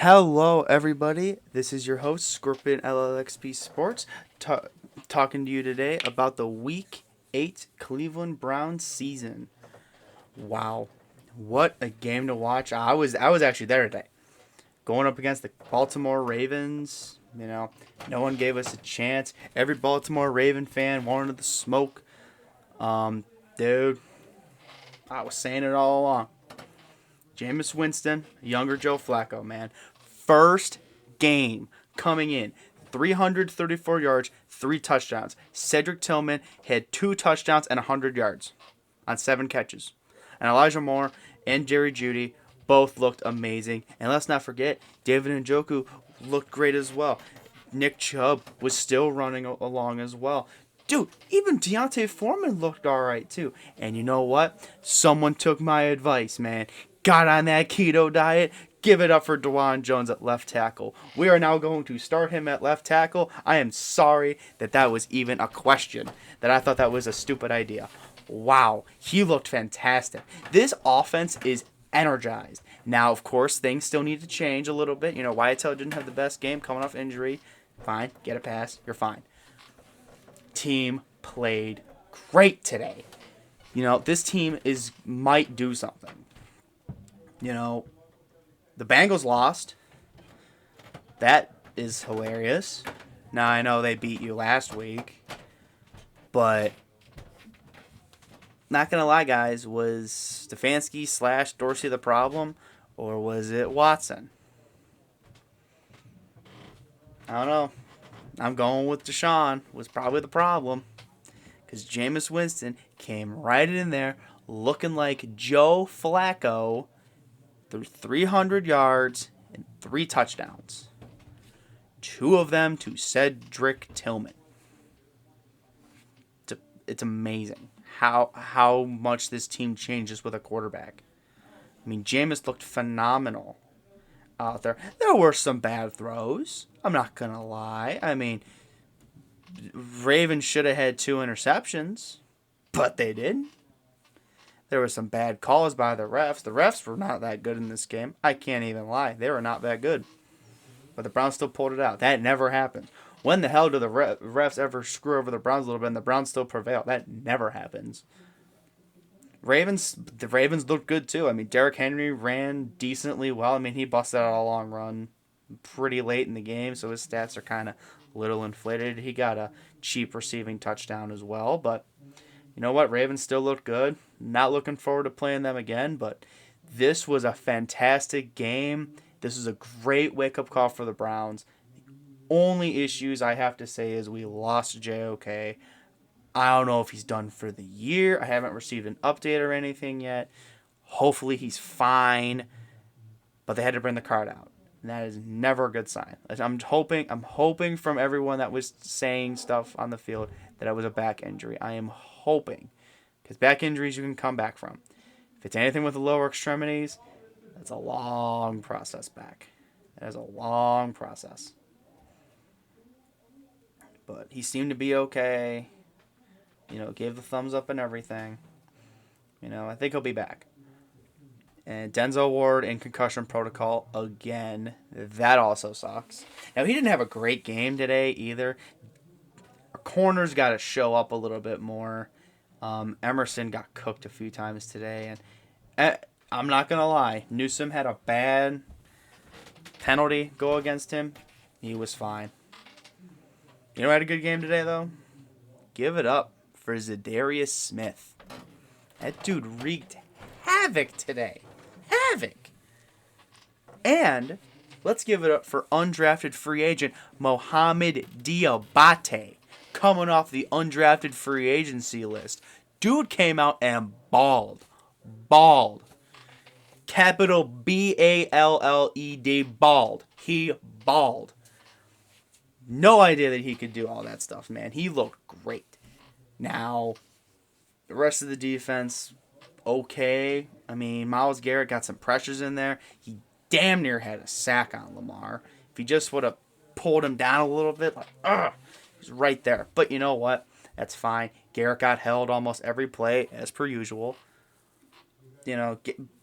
Hello, everybody. This is your host, Scorpion LLXP Sports, talking to you today about the Week 8 Cleveland Browns season. Wow, what a game to watch! I was actually there today, going up against the Baltimore Ravens. No one gave us a chance. Every Baltimore Raven fan wanted the smoke. Dude, I was saying it all along. Jameis Winston, younger Joe Flacco, man. First game coming in. 334 yards, 3 touchdowns. Cedric Tillman had 2 touchdowns and 100 yards on 7 catches. And Elijah Moore and Jerry Jeudy both looked amazing. And let's not forget, David Njoku looked great as well. Nick Chubb was still running along as well. Dude, even Deontay Foreman looked alright too. And you know what? Someone took my advice, man. Got on that keto diet. Give it up for Dawand Jones at left tackle. We are now going to start him at left tackle. I am sorry that was even a question. That I thought that was a stupid idea. Wow, he looked fantastic. This offense is energized. Now, of course, things still need to change a little bit. Wyatt Teller didn't have the best game coming off injury. Fine, get a pass. You're fine. Team played great today. This team might do something. The Bengals lost. That is hilarious. Now, I know they beat you last week, but not going to lie, guys, was Stefanski / Dorsey the problem, or was it Watson? I don't know. I'm going with Deshaun was probably the problem, because Jameis Winston came right in there looking like Joe Flacco through 300 yards and 3 touchdowns. 2 of them to Cedric Tillman. It's amazing how much this team changes with a quarterback. I mean, Jameis looked phenomenal out there. There were some bad throws. I'm not going to lie. I mean, Ravens should have had 2 interceptions, but they didn't. There were some bad calls by the refs. The refs were not that good in this game. I can't even lie. They were not that good. But the Browns still pulled it out. That never happens. When the hell do the refs ever screw over the Browns a little bit and the Browns still prevail? That never happens. The Ravens looked good too. I mean, Derrick Henry ran decently well. I mean, he busted out a long run pretty late in the game, so his stats are kind of a little inflated. He got a cheap receiving touchdown as well, but you know what? Ravens still look good. Not looking forward to playing them again, but this was a fantastic game. This is a great wake-up call for the Browns. The only issues I have to say is we lost JOK. I don't know if he's done for the year. I haven't received an update or anything yet. Hopefully he's fine, but they had to bring the card out. And that is never a good sign. I'm hoping from everyone that was saying stuff on the field that it was a back injury. I am hoping, because back injuries you can come back from. If it's anything with the lower extremities, that's a long process back. That is a long process. But he seemed to be okay. Gave the thumbs up and everything. I think he'll be back. And Denzel Ward in concussion protocol again. That also sucks. Now, he didn't have a great game today either. Our corners got to show up a little bit more. Emerson got cooked a few times today. And I'm not going to lie. Newsome had a bad penalty go against him. He was fine. You know who had a good game today, though? Give it up for Zadarius Smith. That dude wreaked havoc today. Havoc. And let's give it up for undrafted free agent Mohamed Diabate, coming off the undrafted free agency list. Dude came out and balled. Balled. Capital BALLED. Balled. He balled. No idea that he could do all that stuff, man. He looked great. Now, the rest of the defense, okay. I mean, Myles Garrett got some pressures in there. He damn near had a sack on Lamar. If he just would have pulled him down a little bit, he's right there. But you know what? That's fine. Garrett got held almost every play, as per usual.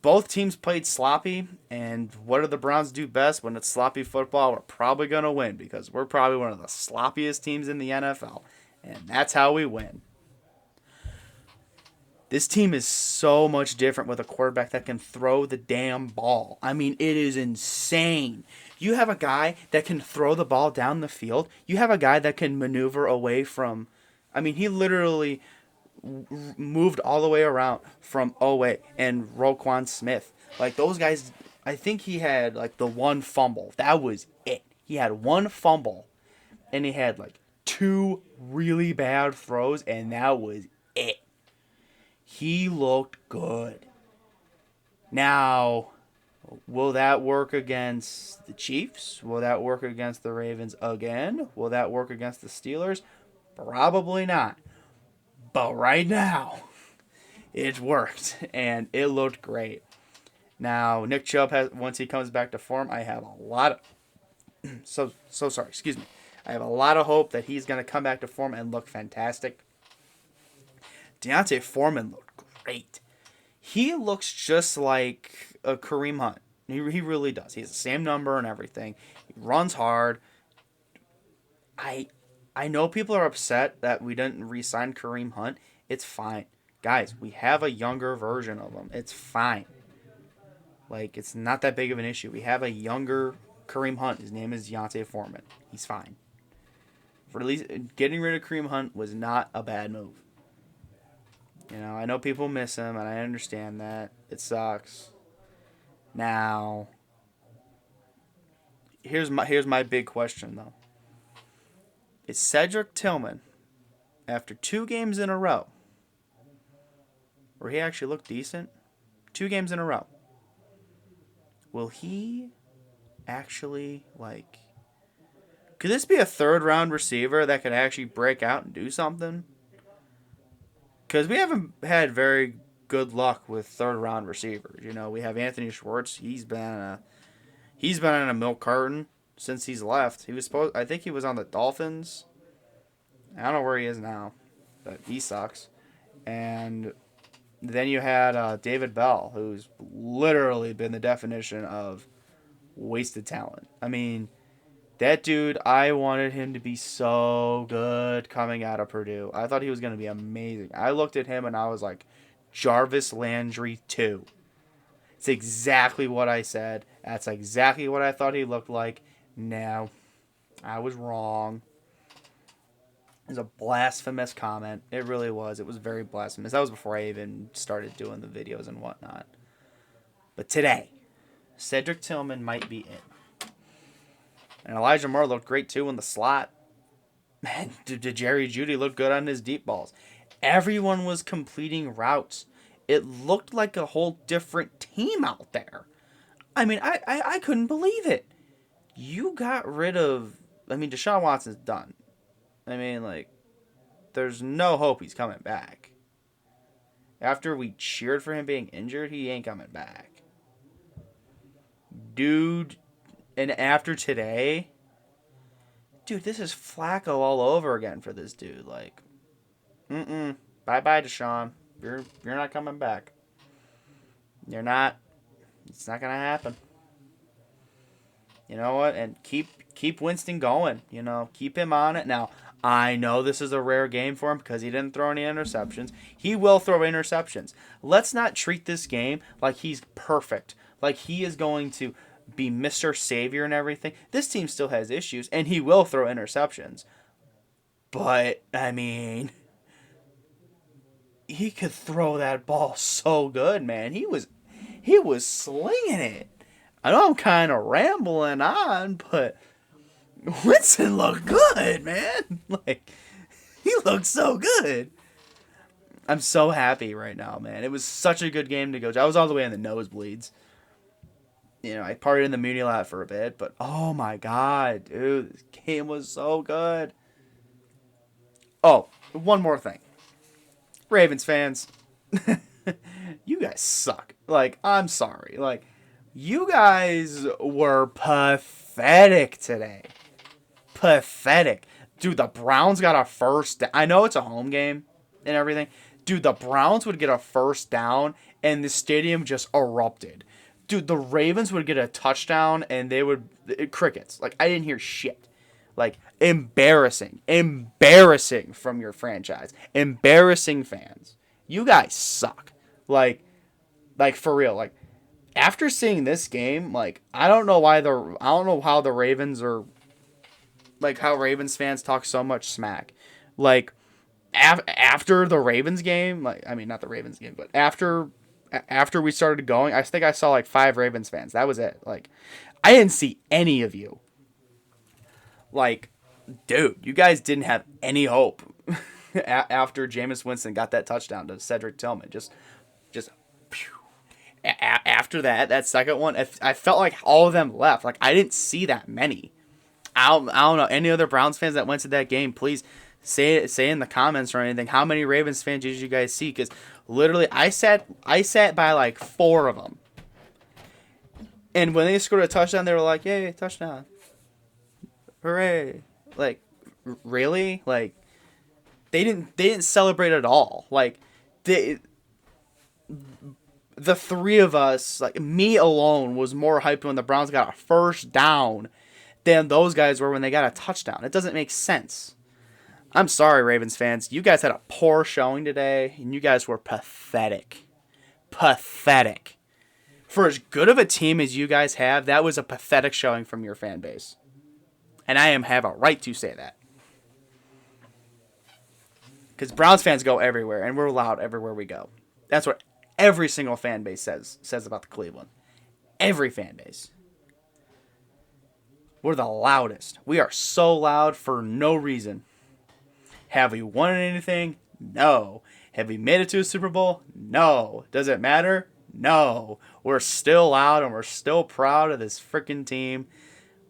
Both teams played sloppy, and what do the Browns do best when it's sloppy football? We're probably going to win because we're probably one of the sloppiest teams in the NFL, and that's how we win. This team is so much different with a quarterback that can throw the damn ball. I mean, it is insane. You have a guy that can throw the ball down the field. You have a guy that can maneuver away from. I mean, he literally moved all the way around from Owe and Roquan Smith. Like, those guys, I think he had, like, the one fumble. That was it. He had one fumble, and he had, like, two really bad throws, and that was it. He looked good. Now, will that work against the Chiefs? Will that work against the Ravens again? Will that work against the Steelers? Probably not. But right now, it worked, and it looked great. Now, Nick Chubb once he comes back to form, I have a lot of sorry, excuse me. I have a lot of hope that he's going to come back to form and look fantastic. Deontay Foreman looked great. He looks just like a Kareem Hunt. He really does. He has the same number and everything. He runs hard. I know people are upset that we didn't re-sign Kareem Hunt. It's fine. Guys, we have a younger version of him. It's fine. Like, it's not that big of an issue. We have a younger Kareem Hunt. His name is Deontay Foreman. He's fine. For at least getting rid of Kareem Hunt was not a bad move. I know people miss him, and I understand that. It sucks. Now, here's my big question, though. Is Cedric Tillman, after 2 games in a row, where he actually looked decent, 2 games in a row, will he actually, could this be a 3rd-round receiver that could actually break out and do something? Because we haven't had very good luck with 3rd-round receivers. We have Anthony Schwartz. He's been in a milk carton since he's left. I think he was on the Dolphins. I don't know where he is now, but he sucks. And then you had David Bell, who's literally been the definition of wasted talent. I mean, that dude, I wanted him to be so good coming out of Purdue. I thought he was going to be amazing. I looked at him and I was like, Jarvis Landry 2. It's exactly what I said. That's exactly what I thought he looked like. No, I was wrong. It was a blasphemous comment. It really was. It was very blasphemous. That was before I even started doing the videos and whatnot. But today, Cedric Tillman might be it. And Elijah Moore looked great, too, in the slot. Man, did Jerry Jeudy look good on his deep balls. Everyone was completing routes. It looked like a whole different team out there. I mean, I couldn't believe it. You got rid of... Deshaun Watson's done. There's no hope he's coming back. After we cheered for him being injured, he ain't coming back. Dude... And after today, dude, this is Flacco all over again for this dude. Bye-bye, Deshaun. You're not coming back. You're not. It's not going to happen. You know what? And keep Winston going. Keep him on it. Now, I know this is a rare game for him because he didn't throw any interceptions. He will throw interceptions. Let's not treat this game like he's perfect. Like he is going to be Mr. Savior and everything. This team still has issues, and he will throw interceptions. But, he could throw that ball so good, man. He was slinging it. I know I'm kind of rambling on, but Winston looked good, man. He looked so good. I'm so happy right now, man. It was such a good game to go to. I was all the way in the nosebleeds. I partied in the Muni lot for a bit, but oh my god, dude, this game was so good. Oh, one more thing. Ravens fans, you guys suck. I'm sorry. You guys were pathetic today. Pathetic. Dude, the Browns got a first. I know it's a home game and everything. Dude, the Browns would get a first down and the stadium just erupted. Dude, the Ravens would get a touchdown and they would crickets. Like, I didn't hear shit. Like, embarrassing. Embarrassing from your franchise. Embarrassing fans. You guys suck. Like for real. Like, after seeing this game, like, I don't know how the Ravens are, like, how Ravens fans talk so much smack. Like, after the Ravens game, like, I mean, not the Ravens game, but after we started going, I think I saw like 5 Ravens fans. That was it. Like, I didn't see any of you. Like, dude, you guys didn't have any hope after Jameis Winston got that touchdown to Cedric Tillman. Just phew. After that second one, I felt like all of them left. Like, I didn't see that many. I don't know. Any other Browns fans that went to that game, please say in the comments or anything. How many Ravens fans did you guys see? Because literally, I sat by like 4 of them. And when they scored a touchdown, they were like, "Yay, touchdown. Hooray." Like, really? Like, they didn't celebrate at all. Like, the 3 of us, like me alone, was more hyped when the Browns got a first down than those guys were when they got a touchdown. It doesn't make sense. I'm sorry, Ravens fans. You guys had a poor showing today, and you guys were pathetic. Pathetic. For as good of a team as you guys have, that was a pathetic showing from your fan base. And I have a right to say that. Because Browns fans go everywhere, and we're loud everywhere we go. That's what every single fan base says about the Cleveland. Every fan base. We're the loudest. We are so loud for no reason. Have we won anything? No. Have we made it to a Super Bowl? No. Does it matter? No. We're still loud and we're still proud of this freaking team.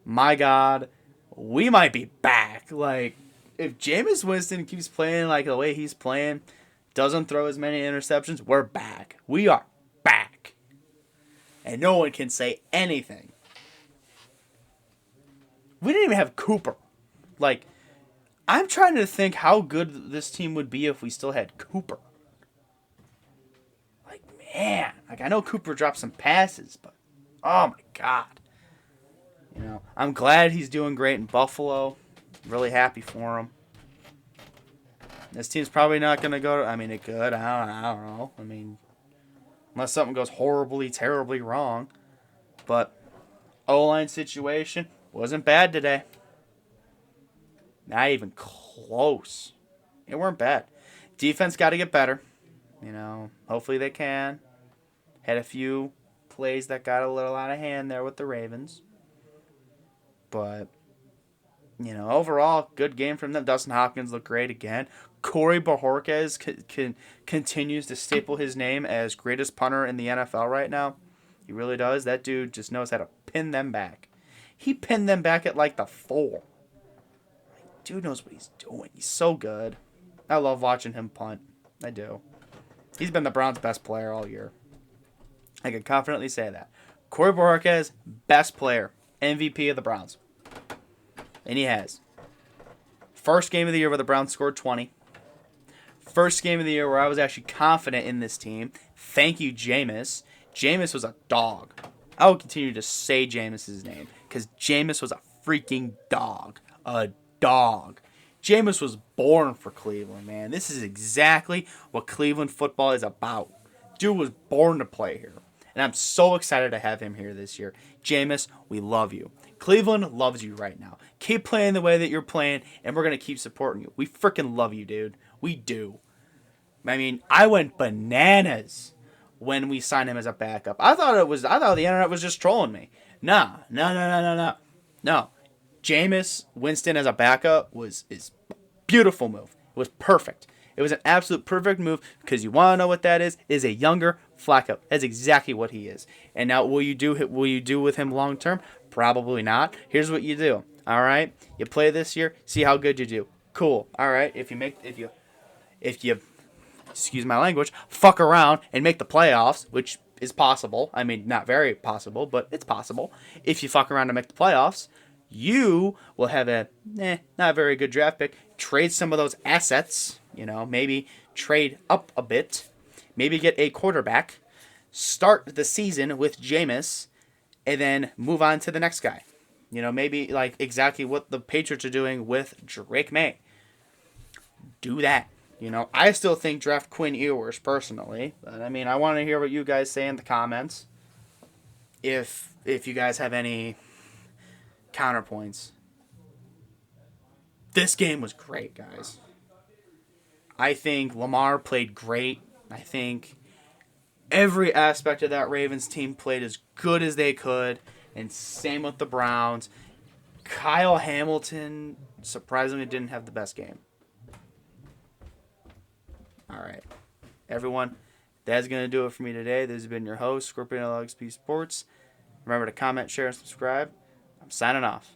My God, we might be back. Like, if Jameis Winston keeps playing like the way he's playing, doesn't throw as many interceptions, we're back. We are back. And no one can say anything. We didn't even have Cooper. Like, I'm trying to think how good this team would be if we still had Cooper. Like, man. Like, I know Cooper dropped some passes, but oh my God. You know, I'm glad he's doing great in Buffalo. Really happy for him. This team's probably not going to go to, I mean, it could. I don't know. I mean, unless something goes horribly, terribly wrong. But O-line situation wasn't bad today. Not even close. It weren't bad. Defense got to get better. You know, hopefully they can. Had a few plays that got a little out of hand there with the Ravens. But, you know, overall, good game from them. Dustin Hopkins looked great again. Corey Bojorquez continues to staple his name as greatest punter in the NFL right now. He really does. That dude just knows how to pin them back. He pinned them back at like the 4. Dude knows what he's doing. He's so good. I love watching him punt. I do. He's been the Browns' best player all year. I can confidently say that. Corey Bojorquez, best player. MVP of the Browns. And he has. First game of the year where the Browns scored 20. First game of the year where I was actually confident in this team. Thank you, Jameis. Jameis was a dog. I will continue to say Jameis' name because Jameis was a freaking dog. A dog. Jameis was born for Cleveland, man. This is exactly what Cleveland football is about. Dude was born to play here. And I'm so excited to have him here this year. Jameis, we love you. Cleveland loves you right now. Keep playing the way that you're playing, and we're going to keep supporting you. We freaking love you, dude. We do. I mean, I went bananas when we signed him as a backup. I thought the internet was just trolling me. No. Jameis Winston as a backup is beautiful move. It was perfect. It was an absolute perfect move because you want to know what that is? It is a younger Flacco. That's exactly what he is. And now, will you do with him long term? Probably not. Here's what you do. All right, you play this year. See how good you do. Cool. All right. If you excuse my language, fuck around and make the playoffs, which is possible. I mean, not very possible, but it's possible. If you fuck around to make the playoffs, you will have a not very good draft pick. Trade some of those assets. You know, maybe trade up a bit, maybe get a quarterback, start the season with Jameis, and then move on to the next guy. Maybe like exactly what the Patriots are doing with Drake May. Do that. I still think draft Quinn Ewers personally, but I mean, I want to hear what you guys say in the comments. If you guys have any counterpoints. This game was great, guys. I think Lamar played great. I think every aspect of that Ravens team played as good as they could, and same with the Browns. Kyle Hamilton surprisingly didn't have the best game. All right, everyone, that's going to do it for me today. This has been your host, Scorpion LXP Sports. Remember to comment, share, and subscribe. I'm signing off.